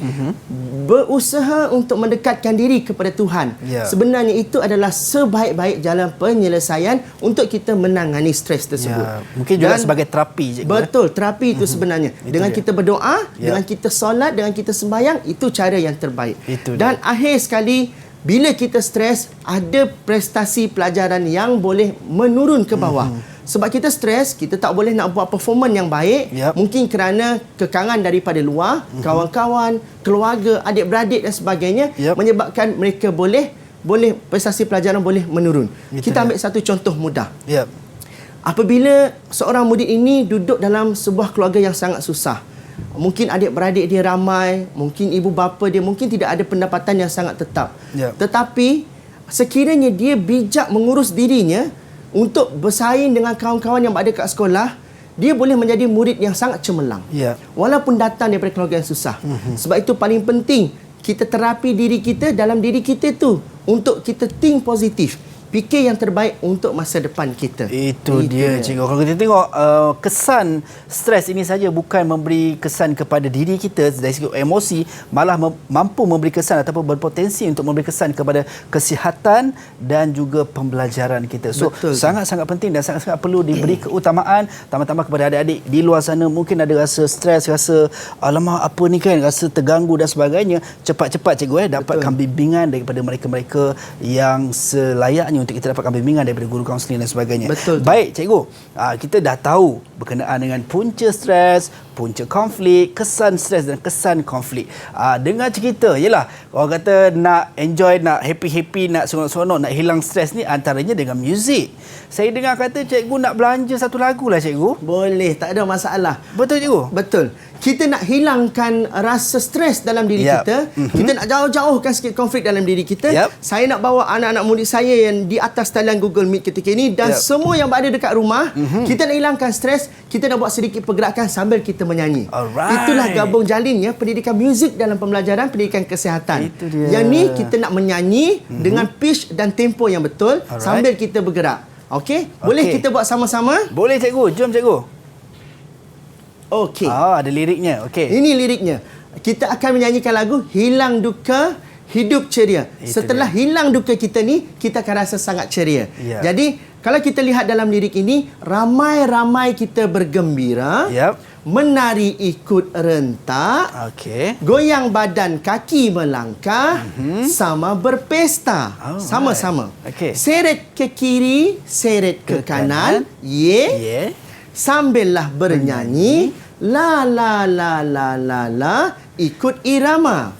berusaha untuk mendekatkan diri kepada Tuhan. Sebenarnya itu adalah sebaik-baik jalan penyelesaian untuk kita menangani stres tersebut. Mungkin juga sebagai terapi. Betul, terapi itu sebenarnya. Dengan kita berdoa, dengan kita solat, dengan kita sembahyang, itu cara yang terbaik. Dan akhir sekali, bila kita stres, ada prestasi pelajaran yang boleh menurun ke bawah. Sebab kita stres, kita tak boleh nak buat performan yang baik. Mungkin kerana kekangan daripada luar, kawan-kawan, keluarga, adik-beradik dan sebagainya, menyebabkan mereka boleh prestasi pelajaran boleh menurun. Kita ambil satu contoh mudah. Apabila seorang murid ini duduk dalam sebuah keluarga yang sangat susah, mungkin adik-beradik dia ramai, mungkin ibu bapa dia mungkin tidak ada pendapatan yang sangat tetap. Tetapi sekiranya dia bijak mengurus dirinya untuk bersaing dengan kawan-kawan yang berada kat sekolah, dia boleh menjadi murid yang sangat cemerlang. Walaupun datang daripada keluarga yang susah. Sebab itu paling penting kita terapi diri kita dalam diri kita tu untuk kita think positif. Fikir yang terbaik untuk masa depan kita. Itu dia cikgu. Kalau kita tengok kesan stres ini saja bukan memberi kesan kepada diri kita dari segi emosi, malah mampu memberi kesan ataupun berpotensi untuk memberi kesan kepada kesihatan dan juga pembelajaran kita. So sangat-sangat penting dan sangat-sangat perlu diberi keutamaan, tambah-tambah kepada adik-adik di luar sana mungkin ada rasa stres, rasa alamak apa ni kan, rasa terganggu dan sebagainya. Cepat-cepat cikgu dapatkan bimbingan daripada mereka-mereka yang selayaknya untuk kita dapatkan bimbingan daripada guru kaunseling dan sebagainya. Betul. Baik cikgu, kita dah tahu berkenaan dengan punca stres, punca konflik, kesan stres dan kesan konflik. Dengar cerita, yelah orang kata nak enjoy, nak happy-happy, nak seronok-seronok, nak hilang stres ni antaranya dengan muzik. Saya dengar kata cikgu nak belanja satu lagu lah cikgu. Boleh, tak ada masalah. Betul cikgu? Betul. Kita nak hilangkan rasa stres dalam diri kita. Kita nak jauh-jauhkan sikit konflik dalam diri kita. Saya nak bawa anak-anak murid saya yang di atas talian Google Meet ketika ini dan semua yang berada dekat rumah. Kita nak hilangkan stres. Kita nak buat sedikit pergerakan sambil kita menyanyi. Itulah gabung jalinnya pendidikan muzik dalam pembelajaran pendidikan kesihatan. Yang ni kita nak menyanyi dengan pitch dan tempo yang betul sambil kita bergerak. Okey? Boleh kita buat sama-sama? Boleh cikgu. Jom cikgu. Okey. Ada liriknya. Okey. Ini liriknya. Kita akan menyanyikan lagu Hilang Duka, Hidup Ceria. Setelah hilang duka kita ni, kita akan rasa sangat ceria. Jadi, kalau kita lihat dalam lirik ini, ramai-ramai kita bergembira, menari ikut rentak, goyang badan kaki melangkah, sama berpesta. Sama-sama. Seret ke kiri, seret ke kanan, sambillah bernyanyi, la la la la la la, ikut irama.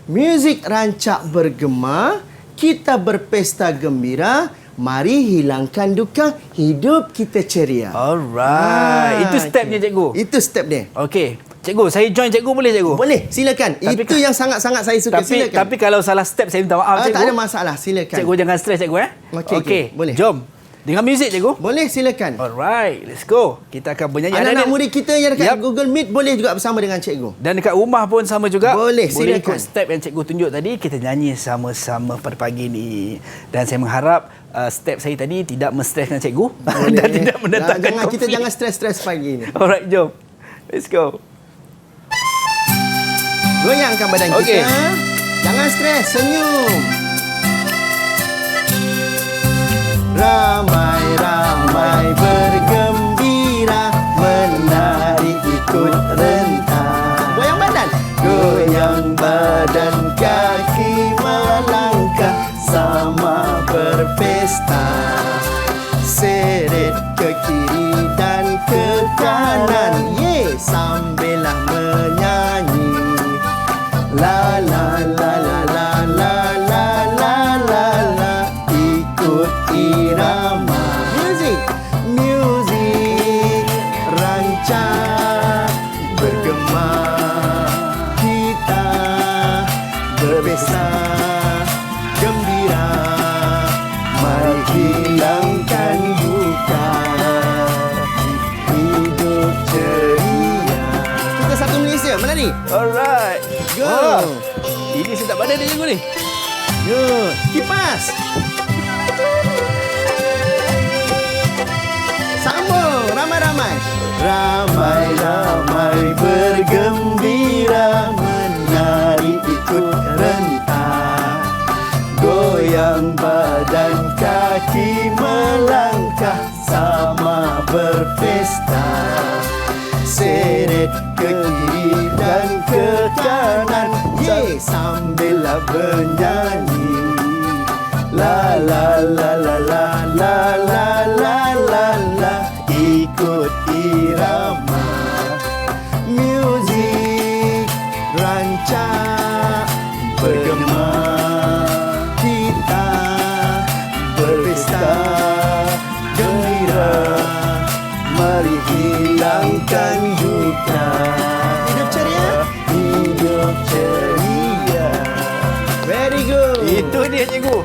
Muzik rancak bergema, kita berpesta gembira, mari hilangkan duka, hidup kita ceria. Alright. Itu stepnya cikgu. Itu step dia. Okey. Cikgu, saya join cikgu boleh cikgu? Boleh, silakan. Itu yang sangat-sangat saya suka. Silakan. Tapi kalau salah step saya minta maaf cikgu. Tak ada masalah, silakan. Cikgu jangan stres cikgu Okey, boleh. Jom. Dengan muzik cikgu? Boleh, silakan. Alright, let's go. Kita akan bernyanyi. Anak-anak murid kita yang dekat Google Meet boleh juga bersama dengan cikgu. Dan dekat rumah pun sama juga. Boleh, silakan. Boleh silakan. ikut step yang cikgu tunjuk tadi, kita nyanyi sama-sama pada pagi ni. Dan saya mengharap step saya tadi tidak menstreskan cikgu dan tidak mendatangkan konflik. Kita jangan stres-stres pagi ni. Alright, jom. Let's go. Goyangkan badan kita. Jangan stres, senyum. Ramai-ramai bergembira, menari ikut rentak. Goyang badan. Goyang badan, kaki melangkah, sama berpesta. Seret ke kiri dan ke kanan, sambillah menyanyi. La la la la la la la la la la, ikut irama. Muzik rancak bergema, kita berpesta gembira, mari hilangkan duka, hidup ceria. Kita satu Malaysia menari. Alright. Go. Ini sedap badan dia cikgu ni. Good. Kipas. Sambung. Ramai-ramai. Ramai-ramai bergembira, menari ikut rentak. Goyang badan, kaki melangkah, sama berpesta. Seret ke kiri dan ke kanan, sambillah bernyanyi. La la la la la la la la la la, ikut irama. Muzik rancak bergema, kita berpesta gembira, mari hilangkan duka, hidup ceria, hidup ceria. Very good. Itu dia cikgu.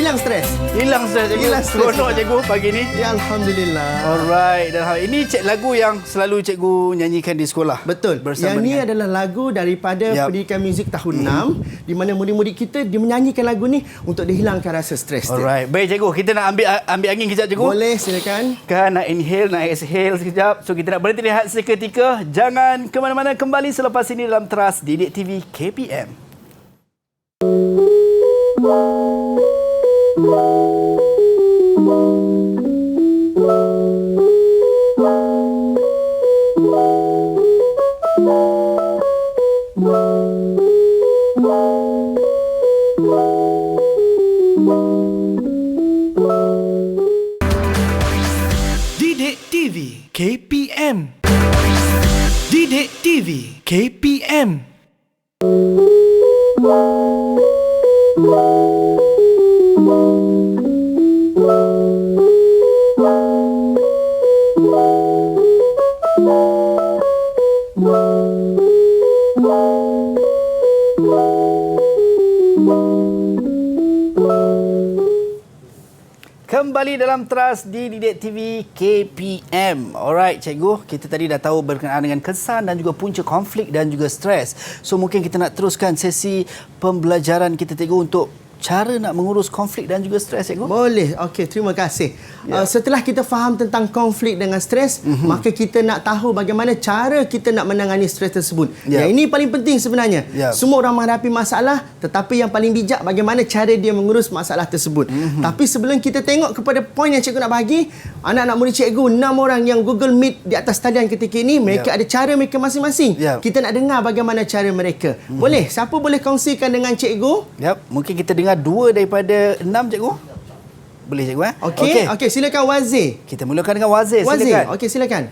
hilang stres. Hilang stres cikgu. Hilang stres. Seronok cikgu pagi ni. Ya, alhamdulillah. Alright. Dan ini lagu yang selalu cikgu nyanyikan di sekolah. Betul. Bersama yang ni dengan adalah lagu daripada pendidikan muzik tahun 6 di mana murid-murid kita dia menyanyikan lagu ni untuk dihilangkan rasa stres dia. Alright. Baik cikgu, kita nak ambil angin kejap cikgu. Boleh, silakan. Kan nak inhale, nak exhale sekejap. So kita nak berhenti rehat seketika. Jangan ke mana-mana, kembali selepas ini dalam Teras Didik TV KPM. Didik TV KPM. Didik TV KPM. Kembali dalam Teras di Didik TV KPM. Alright cikgu, kita tadi dah tahu berkenaan dengan kesan dan juga punca konflik dan juga stres. So mungkin kita nak teruskan sesi pembelajaran kita cikgu untuk cara nak mengurus konflik dan juga stres cikgu. Boleh. Okey, terima kasih. Setelah kita faham tentang konflik dengan stres, maka kita nak tahu bagaimana cara kita nak menangani stres tersebut. Yang ini paling penting sebenarnya. Semua orang menghadapi masalah, tetapi yang paling bijak bagaimana cara dia mengurus masalah tersebut. Tapi sebelum kita tengok kepada poin yang cikgu nak bagi, anak-anak murid cikgu 6 orang yang Google Meet di atas talian ketika ini, mereka ada cara mereka masing-masing. Kita nak dengar bagaimana cara mereka. Boleh? Siapa boleh kongsikan dengan cikgu? Mungkin kita dengar 2 daripada 6 cikgu. Boleh cikgu Okey, silakan Wazir. Kita mulakan dengan Wazir. Silakan. Okey, silakan.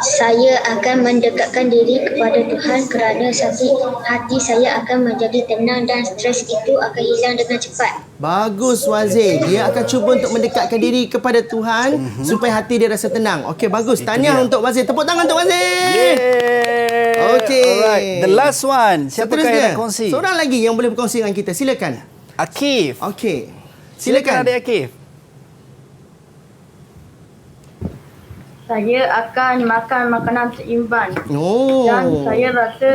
Saya akan mendekatkan diri kepada Tuhan kerana hati saya akan menjadi tenang dan stres itu akan hilang dengan cepat. Bagus Wazir. Dia akan cuba untuk mendekatkan diri kepada Tuhan supaya hati dia rasa tenang. Okey, bagus. Tahniah untuk Wazir. Tepuk tangan untuk Wazir. Okey. Alright. The last one. Siapakah yang nak kongsi? Seorang lagi yang boleh berkongsi dengan kita. Silakan. Akif. Okey. Silakan adik Akif. Saya akan makan makanan seimbang. Dan saya rasa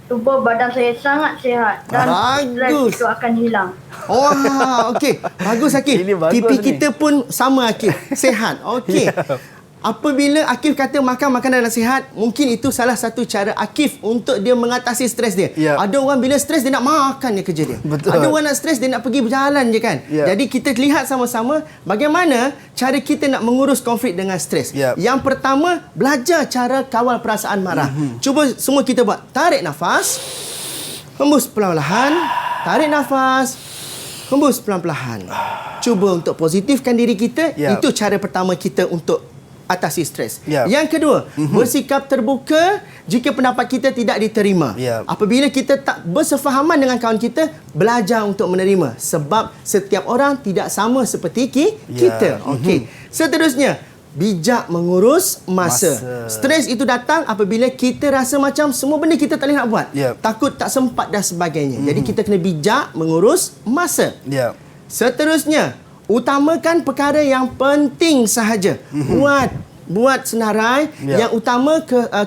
tubuh badan saya sangat sihat dan stres itu akan hilang. Okey. Bagus Akif. Pipi kita pun sama Akif. Sehat. Okey. Apabila Akif kata makan makanan yang sihat, mungkin itu salah satu cara Akif untuk dia mengatasi stres dia. Ada orang bila stres dia nak makan je kerja dia. Ada orang nak stres dia nak pergi berjalan je kan. Jadi kita lihat sama-sama bagaimana cara kita nak mengurus konflik dengan stres. Yang pertama, belajar cara kawal perasaan marah. Cuba semua kita buat. Tarik nafas. Hembus perlahan-lahan. Tarik nafas. Hembus pelan-pelan. Cuba untuk positifkan diri kita. Itu cara pertama kita untuk atasi stres. Yang kedua, bersikap terbuka jika pendapat kita tidak diterima. Apabila kita tak bersefahaman dengan kawan kita, belajar untuk menerima sebab setiap orang tidak sama seperti kita. Okey. Seterusnya, bijak mengurus masa. Stres itu datang apabila kita rasa macam semua benda kita tak boleh nak buat. Takut tak sempat dan sebagainya. Jadi kita kena bijak mengurus masa. Seterusnya, utamakan perkara yang penting sahaja. Buat senarai yang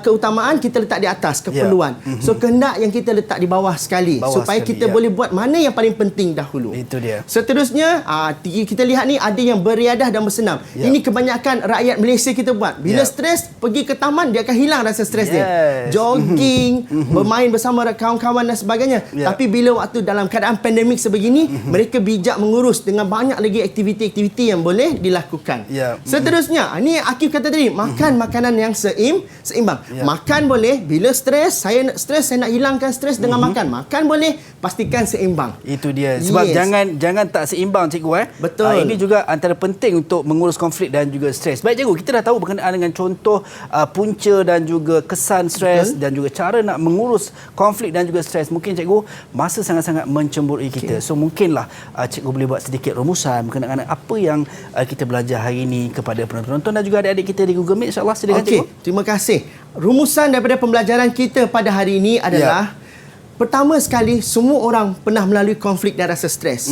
keutamaan kita letak di atas, keperluan. So kehendak yang kita letak di bawah sekali supaya kita boleh buat mana yang paling penting dahulu. Itu dia. Seterusnya, kita lihat ni ada yang beriadah dan bersenam. Ini kebanyakan rakyat Malaysia kita buat. Bila stres, pergi ke taman, dia akan hilang rasa stres dia. Jogging, bermain bersama kawan-kawan dan sebagainya. Tapi bila waktu dalam keadaan pandemik sebegini, mereka bijak mengurus dengan banyak lagi aktiviti-aktiviti yang boleh dilakukan. Seterusnya, ini Akif kata tadi, makan makanan yang seimbang. Makan boleh, bila stres, saya nak hilangkan stres dengan makan. Makan boleh, pastikan seimbang. Itu dia. Sebab jangan tak seimbang cikgu. Betul. Ini juga antara penting untuk mengurus konflik dan juga stres. Baik cikgu, kita dah tahu berkenaan dengan contoh punca dan juga kesan stres dan juga cara nak mengurus konflik dan juga stres. Mungkin cikgu, masa sangat-sangat mencemburui kita. So mungkinlah cikgu boleh buat sedikit rumusan berkenaan dengan apa yang kita belajar hari ini kepada penonton-penonton dan juga adik-adik kita di Google Meet, insya-Allah. Silakan cikgu. Terima kasih. Rumusan daripada pembelajaran kita pada hari ini adalah pertama sekali, semua orang pernah melalui konflik dan rasa stres.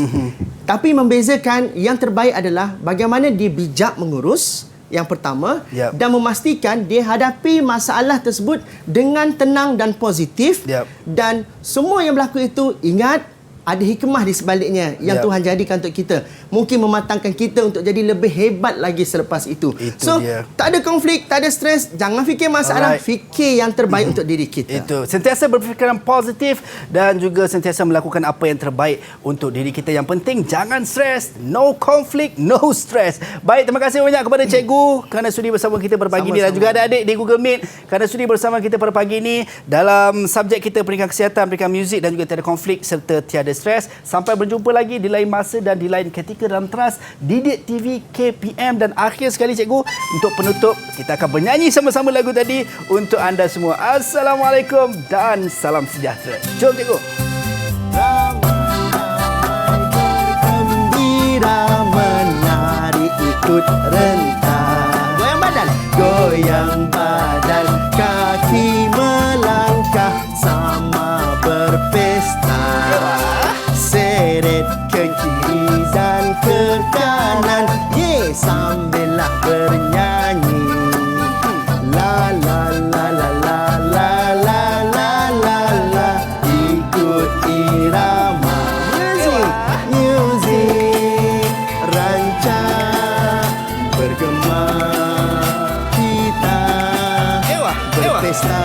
Tapi membezakan, yang terbaik adalah bagaimana dia bijak mengurus, yang pertama, dan memastikan dia hadapi masalah tersebut dengan tenang dan positif. Dan semua yang berlaku itu, ingat, ada hikmah di sebaliknya yang Tuhan jadikan untuk kita. Mungkin mematangkan kita untuk jadi lebih hebat lagi selepas itu. So, tak ada konflik, tak ada stres. Jangan fikir masalah, fikir yang terbaik untuk diri kita. Itu. Sentiasa berfikiran positif dan juga sentiasa melakukan apa yang terbaik untuk diri kita. Yang penting, jangan stres. No konflik, no stres. Baik, terima kasih banyak kepada cikgu kerana sudi bersama kita pada pagi ini. Dan juga adik-adik di Google Meet kerana sudi bersama kita pada pagi ini dalam subjek kita pendidikan kesihatan, pendidikan muzik dan juga tiada konflik serta tiada stres. Sampai berjumpa lagi di lain masa dan di lain ketika dalam Teras Didik TV KPM. Dan akhir sekali cikgu, untuk penutup kita akan bernyanyi sama-sama lagu tadi untuk anda semua. Assalamualaikum dan salam sejahtera. Jom cikgu. Gembira menari ikut rentak. Goyang badan. Goyang badan, kaki melangkah sama berpesta. Seret ke kiri dan ke kanan, sambillah bernyanyi. La la la la la la la la la la, ikut irama muzik rancang bergema, kita berpesta.